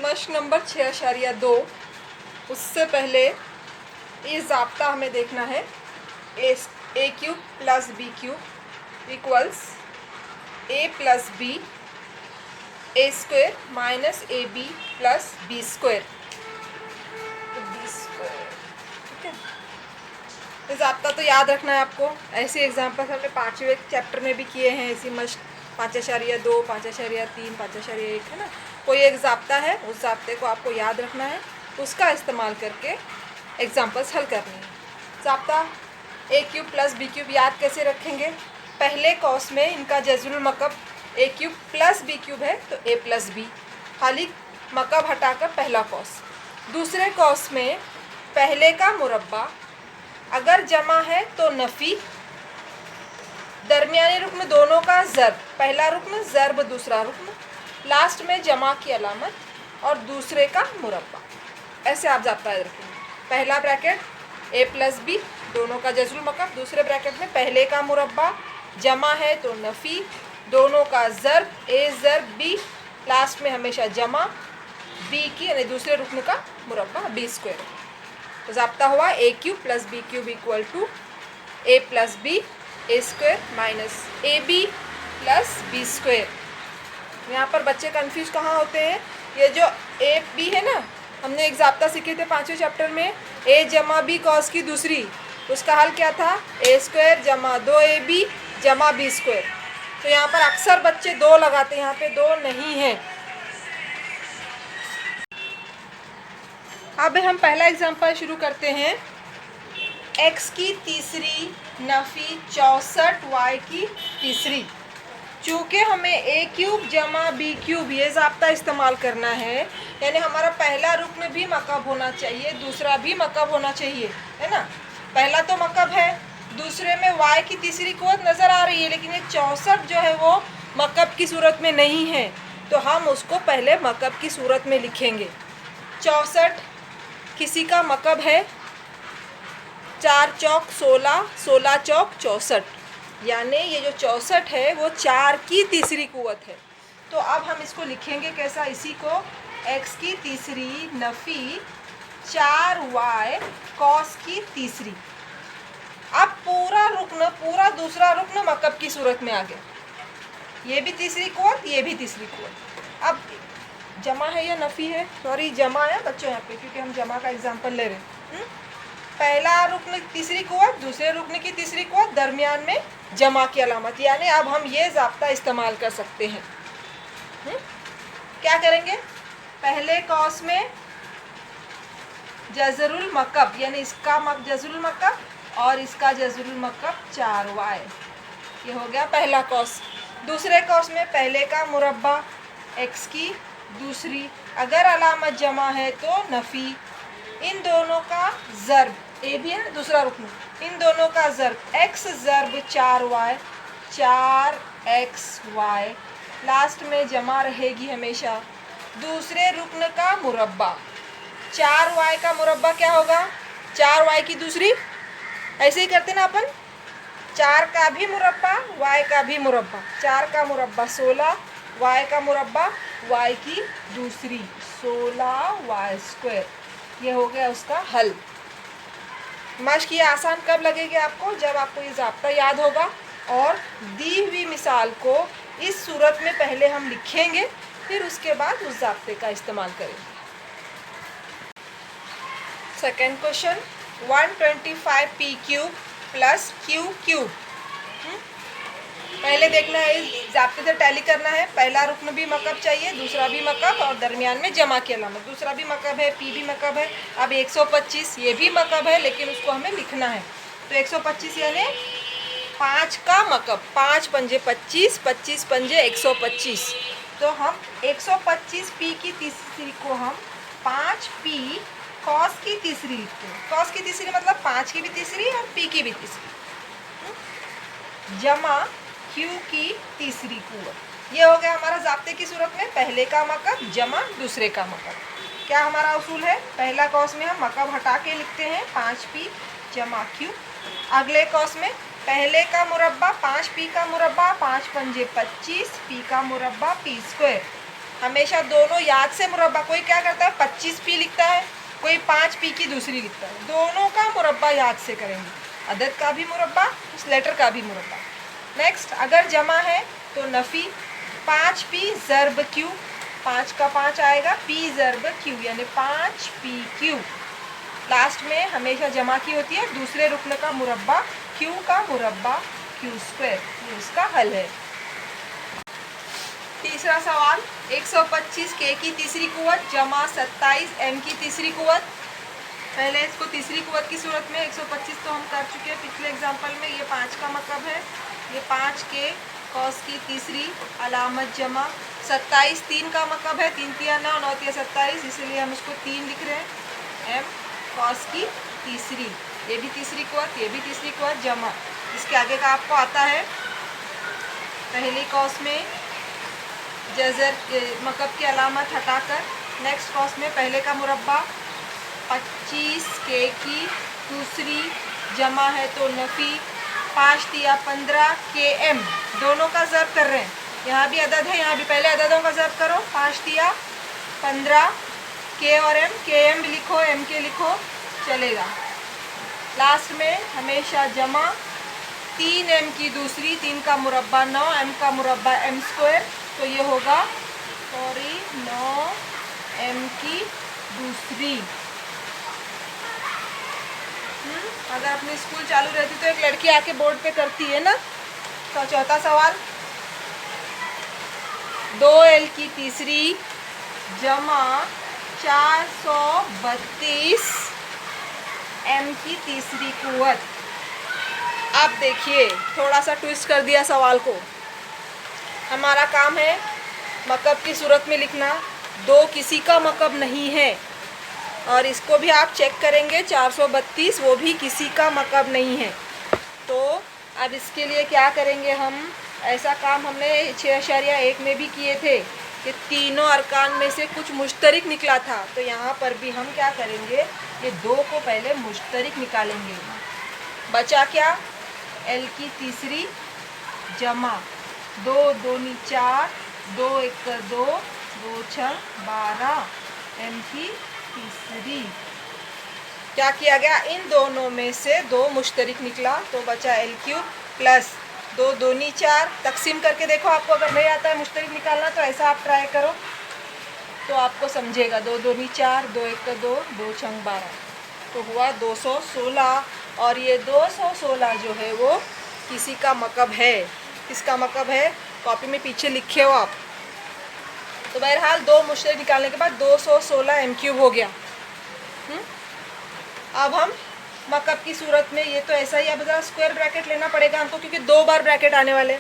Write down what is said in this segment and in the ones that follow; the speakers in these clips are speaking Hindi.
मश्क नंबर 6.2। उससे पहले ये ज़ाब्ता हमें देखना है। A cube plus B cube equals A plus B A square minus A B plus B square. ठीक है, ये ज़ाब्ता तो याद रखना है आपको। ऐसे एग्जाम्पल हमने 5वें चैप्टर में भी किए हैं। ऐसी मश्क 5.2, 5.3, 5.1 है ना। कोई एक ज़ाब्ता है, उस ज़ाब्ते को आपको याद रखना है, उसका इस्तेमाल करके एग्जाम्पल्स हल करने हैं। ज़ाब्ता ए क्यूब प्लस बी क्यूब याद कैसे रखेंगे? पहले कॉस में इनका जज़रुल मकब ए क्यूब प्लस बी क्यूब है तो ए प्लस बी, खाली मकब हटाकर पहला कॉस। दूसरे कॉस में पहले का मुरब्बा अगर जमा है तो नफ़ी, दरमियानी रुक्न दोनों का ज़र्ब, पहला रुक्न ज़र्ब दूसरा रुक्न, लास्ट में जमा की अलामत और दूसरे का मुरब्बा। ऐसे आप ज़ाब्ता याद रखेंगे। पहला ब्रैकेट ए प्लस बी दोनों का जज़रुल मकब, दूसरे ब्रैकेट में पहले का मुरब्बा जमा है तो नफ़ी, दोनों का ज़र्ब ए ज़र्ब बी, लास्ट में हमेशा जमा बी की यानी दूसरे रुक्न का मुरब्बा बी स्क्वायर। तो ज़ाब्ता हुआ A cube plus B cube equal to A plus B A square minus A B plus B square. यहाँ पर बच्चे कंफ्यूज कहाँ होते हैं? ये जो ए बी है ना, हमने एक ज़ाब्ता सीखे थे 5वें चैप्टर में, ए जमा बी कॉस की दूसरी, उसका हल क्या था? ए स्क्वायर जमा 2ab जमा बी स्क्वायर। तो यहाँ पर अक्सर बच्चे 2 लगाते हैं, यहाँ पे 2 नहीं है। अब हम पहला एग्जाम्पल शुरू करते हैं। x की तीसरी नफ़ी 64 y की तीसरी। चूँकि हमें ए क्यूब जमा बी क्यूब ये ज़ाब्ता इस्तेमाल करना है, यानी हमारा पहला रुक्न भी मकब होना चाहिए, दूसरा भी मकब होना चाहिए, है ना। पहला तो मकब है, दूसरे में y की तीसरी कुव्वत नज़र आ रही है, लेकिन ये 64 जो है वो मकब की सूरत में नहीं है, तो हम उसको पहले मकब की सूरत में लिखेंगे। 64 किसी का मकब है 4 चौक 16, 16 चौक 64, यानी ये जो 64 है वो 4 की तीसरी कुव्वत है। तो अब हम इसको लिखेंगे कैसा? इसी को x की तीसरी नफ़ी 4y कॉस की तीसरी। अब पूरा रुक्न, पूरा दूसरा रुक्न मकब की सूरत में आ गया। ये भी तीसरी कुव्वत, ये भी तीसरी कुव्वत। अब जमा है या नफ़ी है? सॉरी, जमा है बच्चों यहाँ पे, क्योंकि हम जमा का एग्जाम्पल ले रहे हैं। पहला रुक्न तीसरी कुव्वत, दूसरे रुक्न की तीसरी कुव्वत, दरमियान में जमा की अलामत, यानी अब हम ये ज़ाब्ता इस्तेमाल कर सकते हैं। क्या करेंगे? पहले कॉस में जज़रुल मकब, यानी इसका जज़रुल मकब और इसका जज़रुल मकब 4y, ये हो गया पहला कॉस। दूसरे कॉस में पहले का मुरब्बा x की दूसरी, अगर अलामत जमा है तो नफ़ी, इन दोनों का ज़र्ब, ए भी है ना दूसरा रुक्न, इन दोनों का ज़र्ब x ज़र्ब 4y 4xy, लास्ट में जमा रहेगी हमेशा दूसरे रुक्न का मुरब्बा। 4y का मुरब्बा क्या होगा? 4y की दूसरी, ऐसे ही करते ना अपन, 4 का भी मुरब्बा y का भी मुरब्बा, 4 का मुरब्बा 16, y का मुरब्बा y की दूसरी 16y स्क्वायर। ये हो गया उसका हल। मश्क ये आसान कब लगेगी आपको? जब आपको ये ज़ाब्ता याद होगा और दी हुई मिसाल को इस सूरत में पहले हम लिखेंगे, फिर उसके बाद उस ज़ाब्ते का इस्तेमाल करेंगे। Second question, 125 p cube plus q cube. पहले देखना है, इस ज़ाब्ते से टैली करना है। पहला रुक्न भी मकब चाहिए, दूसरा भी मकब और दरमियान में जमा की अलामत। दूसरा भी मकब है, p भी मकब है। अब 125 ये भी मकब है, लेकिन उसको हमें लिखना है। तो 125 यानी 5 का मकब, 5 पंजे 25, 25 पंजे 125। तो हम 125 p की तीसरी को हम 5p कॉस की तीसरी लिखते हैं। कॉस की तीसरी मतलब 5 की भी तीसरी और p की भी तीसरी, जमा q की तीसरी कुव्वत। ये हो गया हमारा ज़ाब्ते की सूरत में पहले का मकब जमा दूसरे का मकब। क्या हमारा उसूल है? पहला कॉस में हम मकब हटा के लिखते हैं 5p जमा q। अगले कॉस में पहले का मुरब्बा 5p का मुरब्बा 5 पंजे 25, p का मुरब्बा p स्क्वायर, हमेशा दोनों याद से मुरब्बा, कोई क्या करता है 25p लिखता है, कोई 5p की दूसरी लिखता है, दोनों का मुरब्बा याद से करेंगे, अदद का भी मुरब्बा, उस लेटर का भी मुरब्बा। नेक्स्ट, अगर जमा है तो नफ़ी 5p ज़र्ब q, 5 का 5 आएगा, p ज़र्ब q यानी 5pq। लास्ट में हमेशा जमा की होती है, दूसरे रुकन का मुरब्बा q का मुरब्बा q², ये इसका हल है। तीसरा सवाल, 125 k की तीसरी कुव्वत जमा 27 m की तीसरी कुव्वत। पहले इसको तीसरी कुव्वत की सूरत में 125 तो हम कर चुके हैं पिछले एग्जाम्पल में, ये 5 का मतलब है, ये 5 के कॉस की तीसरी अलामत जमा 27, 3 का मतलब है, 3 तिया 9, 9 तिया 27, इसलिए हम इसको 3 लिख रहे हैं, m कॉस की तीसरी, ये भी तीसरी कुव्वत, ये भी तीसरी कुव्वत जमा। इसके आगे का आपको आता है, पहली कॉस में जज़र मतलब की अलामत हटाकर नेक्स्ट कॉस में पहले का मुरब्बा 25 k की दूसरी जमा है तो नफ़ी 5 तिया 15 km, दोनों का ज़र्ब कर रहे हैं, यहाँ भी अदद है, यहाँ भी पहले अददों का ज़र्ब करो, 5 तिया 15 k और m, km भी लिखो, mk लिखो, चलेगा। लास्ट में हमेशा जमा 3m की दूसरी, 3 का मुरब्बा 9, m का मुरब्बा m², तो ये होगा 9m की दूसरी। अगर अपनी स्कूल चालू रहती तो एक लड़की आके बोर्ड पे करती है ना। तो चौथा सवाल, 2l की तीसरी जमा 432 m की तीसरी कुव्वत। अब देखिए, थोड़ा सा ट्विस्ट कर दिया सवाल को। हमारा काम है मकब की सूरत में लिखना, दो किसी का मकब नहीं है, और इसको भी आप चेक करेंगे 432 वो भी किसी का मकब नहीं है। तो अब इसके लिए क्या करेंगे हम, ऐसा काम हमने 6.1 में भी किए थे कि तीनों अरकान में से कुछ मुश्तरिक निकला था, तो यहाँ पर भी हम क्या करेंगे, ये 2 को पहले मुश्तरिक निकालेंगे। बचा क्या, l की तीसरी जमा 2 दूनी 4, 2 1 2, 2 6 12 m की तीसरी। क्या किया गया, इन दोनों में से 2 मुश्तरिक निकला तो बचा l³ प्लस 2 दूनी 4, तकसीम करके देखो, आपको अगर नहीं आता है मुश्तरिक निकालना तो ऐसा आप ट्राई करो तो आपको समझेगा। 2 दूनी 4, 2 1 2, 2 6 12, तो हुआ 216, और ये 216 जो है वो किसी का मकब है। किसका मकब है, कॉपी में पीछे लिखे हो आप। तो बहरहाल 2 मुश्तरिक निकालने के बाद 216 m³ हो गया। अब हम मकब की सूरत में, ये तो ऐसा ही, अब ज़रा स्क्वायर ब्रैकेट लेना पड़ेगा हमको क्योंकि 2 बार ब्रैकेट आने वाले।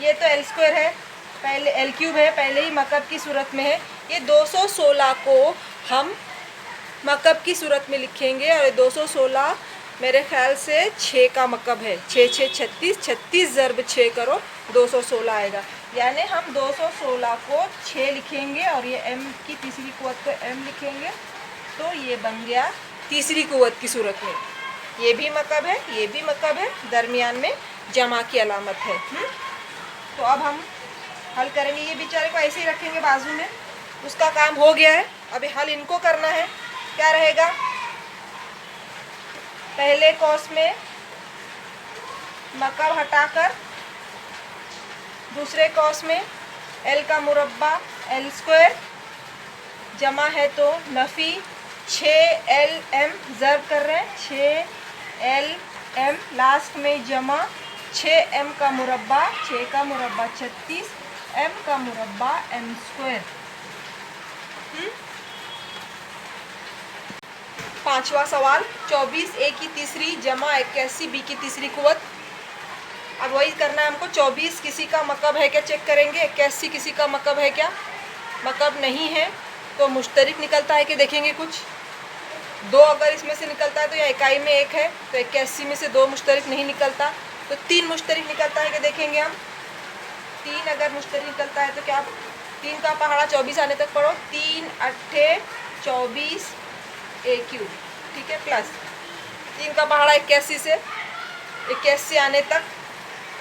ये तो l² है, पहले l³ है, पहले ही मकब की सूरत में है। ये 216 को हम मकब की सूरत में लिखेंगे, और 216 मेरे ख्याल से 6 का मकब है, 6 6 36, 36 ज़र्ब 6 करो 216 आएगा। यानी हम 216 को 6 लिखेंगे और ये m की तीसरी कुव्वत को m लिखेंगे, तो ये बन गया तीसरी कुव्वत की सूरत में। ये भी मकब है, ये भी मकब है, दरमियान में जमा की अलामत है। तो अब हम हल करेंगे, ये बेचारे को ऐसे ही रखेंगे बाजू में, उसका काम हो गया है। अभी हल इनको करना है। क्या रहेगा, पहले कॉस में मकब हटाकर दूसरे कॉस में l का मुरब्बा l² जमा है तो नफ़ी 6lm ज़र्ब कर रहे हैं, 6lm, लास्ट में जमा 6m का मुरब्बा, 6 का मुरब्बा 36, m का मुरब्बा m²। पांचवा सवाल, 24a की तीसरी जमा 81b की तीसरी कुव्वत। अब वही करना है हमको, 24 किसी का मकब है क्या चेक करेंगे, 81 किसी का मकब है क्या, मकब नहीं है तो मुश्तरिक निकलता है कि देखेंगे कुछ। 2 अगर इसमें से निकलता है तो यह इकाई में 1 है, तो 81 में से 2 मुश्तरिक नहीं निकलता, तो 3 मुश्तरिक निकलता है कि देखेंगे हम। 3 अगर मुश्तरिक निकलता है तो क्या, 3 का पहाड़ा 24 आने तक पढ़ो, 3 8 24 AQ, ठीक है, प्लस 3 का पहाड़ा 81 से 81 आने तक,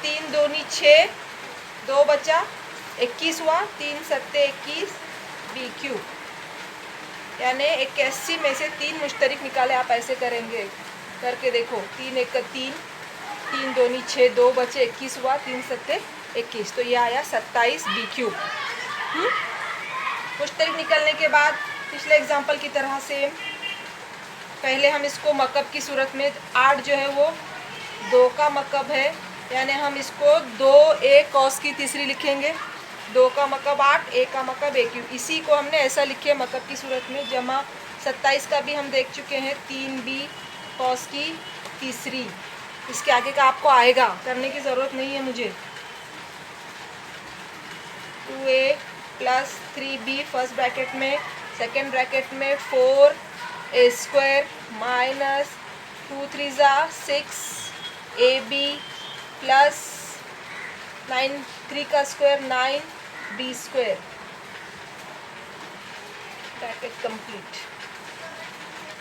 3 दूनी 6, 2 बचा 21 हुआ, 3 7 21, बी क्यूब, यानी 81 में से 3 मुश्तरक निकाले। आप ऐसे करेंगे, करके देखो। 3 1 3, 3 2 6, 2 बचे 21 हुआ, 3 7 21, तो ये आया 27 बी क्यूब। मुश्तरक निकलने के बाद पिछले एग्जाम्पल की तरह से पहले हम इसको मकब की सूरत में 8 जो है वो 2 का मकब है, यानी हम इसको 2a कॉस की तीसरी लिखेंगे। 2 का मकब 8, a का मकब a क्यूब। इसी को हमने ऐसा लिखे मकब की सूरत में। जमा 27 का भी हम देख चुके हैं, 3b कॉस की तीसरी। इसके आगे का आपको आएगा, करने की ज़रूरत नहीं है मुझे। 2a plus 3b first bracket में, सेकेंड ब्रैकेट में 4a square minus 2 3 6 ab plus 9 3 का square 9b square. Bracket complete.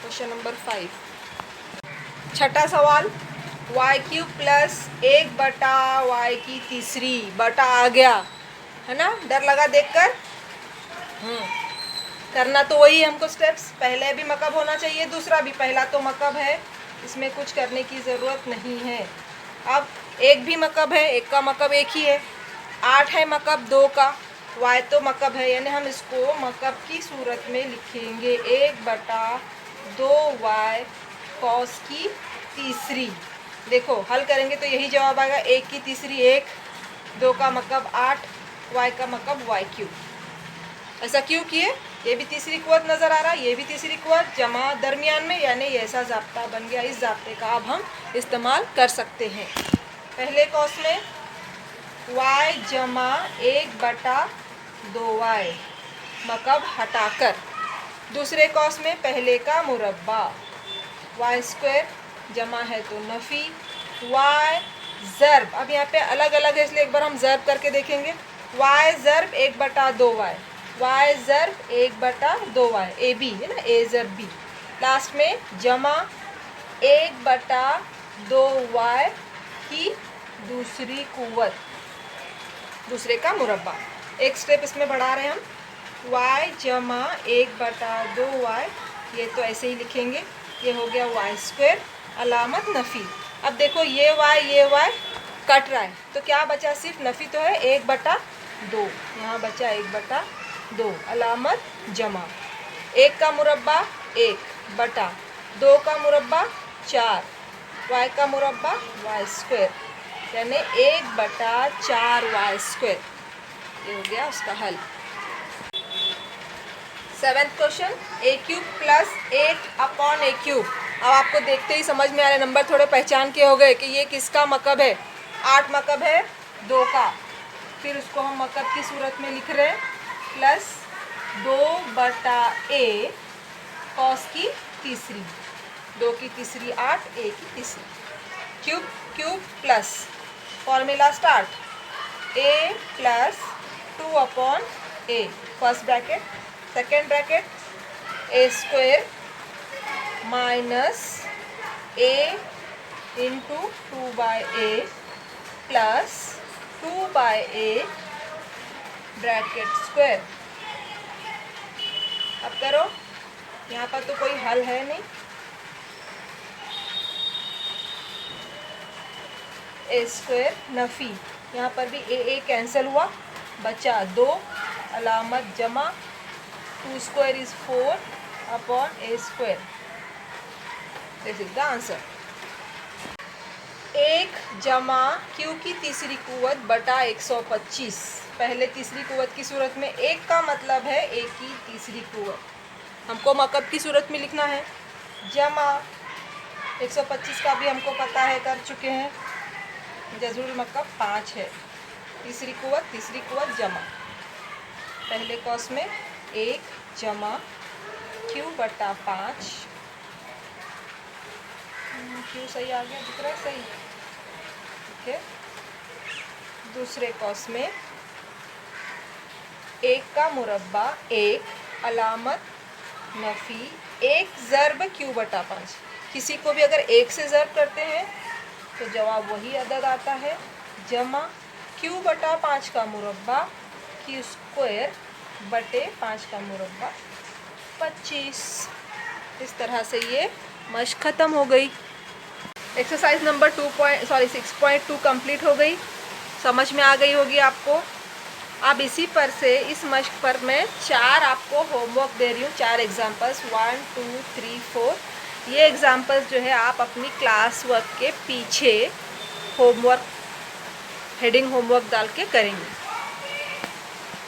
Question number 5, छठा सवाल। y क्यूब प्लस 1 बटा y की तीसरी, बटा आ गया है ना, डर लगा देखकर। करना तो वही है हमको स्टेप्स। पहले भी मकब होना चाहिए, दूसरा भी। पहला तो मकब है, इसमें कुछ करने की ज़रूरत नहीं है। अब एक भी मकब है, एक का मकब एक ही है। 8 है मकब 2 का, y तो मकब है, यानी हम इसको मकब की सूरत में लिखेंगे 1 बटा 2y कॉस की तीसरी। देखो हल करेंगे तो यही जवाब आएगा, 1 की तीसरी 1, 2 का मकब 8, y का मकब y क्यूब। ऐसा क्यों किए? ये भी तीसरी कुव्वत नज़र आ रहा है, ये भी तीसरी कुव्वत जमा दरमियान में, यानी ये ऐसा ज़ाब्ता बन गया। इस ज़ाब्ते का अब हम इस्तेमाल कर सकते हैं। पहले कॉस में y जमा 1 बटा 2y मकब हटाकर। दूसरे कॉस में पहले का मुरब्बा y स्क्वायर जमा है तो नफ़ी y ज़र्ब। अब यहाँ पे अलग अलग है इसलिए एक बार हम ज़र्ब करके देखेंगे। y ज़र्ब 1 बटा 2y, y ज़र्ब 1 बटा 2y, ए बी है ना, a ज़र्ब b। लास्ट में जमा 1 बटा 2y की दूसरी कुव्वत, दूसरे का मुरब्बा। एक स्टेप इसमें बढ़ा रहे हैं हम। y जमा 1 बटा 2y, ये तो ऐसे ही लिखेंगे। ये हो गया y स्क्वायर, अलामत नफ़ी। अब देखो ये y कट रहा है, तो क्या बचा? सिर्फ नफ़ी तो है, 1 बटा 2, यहाँ बचा 1 बटा 2, अलामत जमा। 1 का मुरब्बा 1 बटा 2 का मुरब्बा 4, y का मुरब्बा y स्क्वायर, यानी 1 बटा 4y स्क्वायर। ये हो गया उसका हल। 7th question, a cube plus 8 upon a cube. अब आपको देखते ही समझ में आ रहे, नंबर थोड़े पहचान के हो गए कि ये किसका मकब है। 8 मकब है 2 का, फिर उसको हम मकब की सूरत में लिख रहे हैं प्लस 2 बटा a कॉस की तीसरी। 2 की तीसरी 8, a की तीसरी। Cube cube plus, formula start, a plus 2 upon a first bracket, second bracket a square minus a into 2 by a plus 2 by a bracket square. अब करो, यहाँ पर तो कोई हल है नहीं। a स्क्वायर नफ़ी, यहाँ पर भी a कैंसिल हुआ, बचा 2, अलामत जमा। 2 square is 4 upon a square. This is the answer. 1 जमा q की तीसरी कुव्वत बटा 125। पहले तीसरी कुव्वत की सूरत में 1 का मतलब है a की तीसरी कुव्वत, हमको मकब की सूरत में लिखना है। जमा 125 का भी हमको पता है, कर चुके हैं, जज़ुल मकब 5 है। तीसरी कुव्वत जमा। पहले कॉस में 1 जमा q बटा 5, q सही आ गया, दिख रहा है सही, ठीक है। दूसरे कॉस में 1 का मुरब्बा 1, अलामत नफ़ी, 1 ज़र्ब q बटा 5। किसी को भी अगर 1 से ज़र्ब करते हैं तो जवाब वही अदद आता है, जमा q बटा 5 का मुरब्बा q स्क्वायर बटे 5 का मुरब्बा 25। इस तरह से ये मश्क ख़त्म हो गई। एक्सरसाइज नंबर 6.2 कंप्लीट हो गई। समझ में आ गई होगी आपको। अब इसी पर से इस मश्क पर मैं 4 आपको होमवर्क दे रही हूँ, 4 एग्जाम्पल्स 1 2 3 4। ये एग्जाम्पल्स जो है आप अपनी क्लास वर्क के पीछे होमवर्क हेडिंग होमवर्क डाल के करेंगे।